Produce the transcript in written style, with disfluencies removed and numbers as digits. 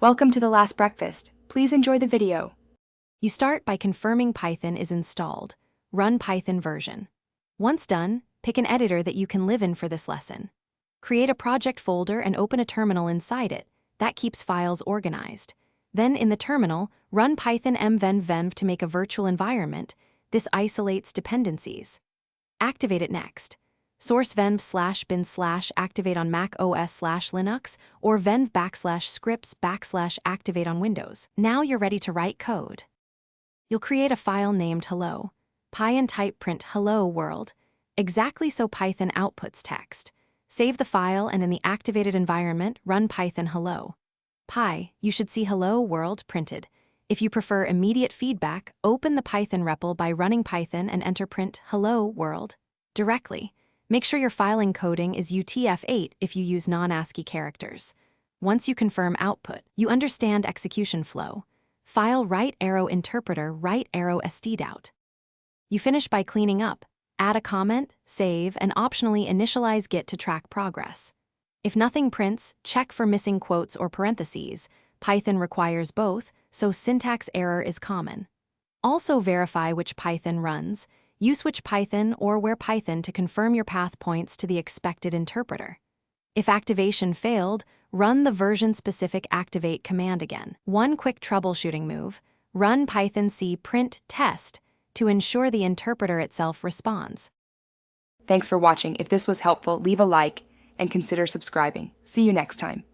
Welcome to the last breakfast. Please enjoy the video. You start by confirming Python is installed. Run Python version. Once done, pick an editor that you can live in for this lesson. Create a project folder and open a terminal inside it. That keeps files organized. Then in the terminal, run Python mvenv to make a virtual environment. This isolates dependencies. Activate it next. Source venv/bin/activate on Mac OS/Linux or venv \scripts \activate on Windows. Now you're ready to write code. You'll create a file named hello. Py and type print hello world, exactly so Python outputs text. Save the file and in the activated environment, run Python hello. Py, you should see hello world printed. If you prefer immediate feedback, open the Python REPL by running Python and enter print hello world directly. Make sure your file encoding is UTF-8 if you use non-ASCII characters. Once you confirm output, you understand execution flow. File right arrow interpreter right arrow std out. You finish by cleaning up, add a comment, save, and optionally initialize Git to track progress. If nothing prints, check for missing quotes or parentheses. Python requires both, so syntax error is common. Also verify which Python runs. Use which Python or where Python to confirm your path points to the expected interpreter. If activation failed, run the version-specific activate command again. One quick troubleshooting move, run Python c print test to ensure the interpreter itself responds. Thanks for watching. If this was helpful, leave a like and consider subscribing. See you next time.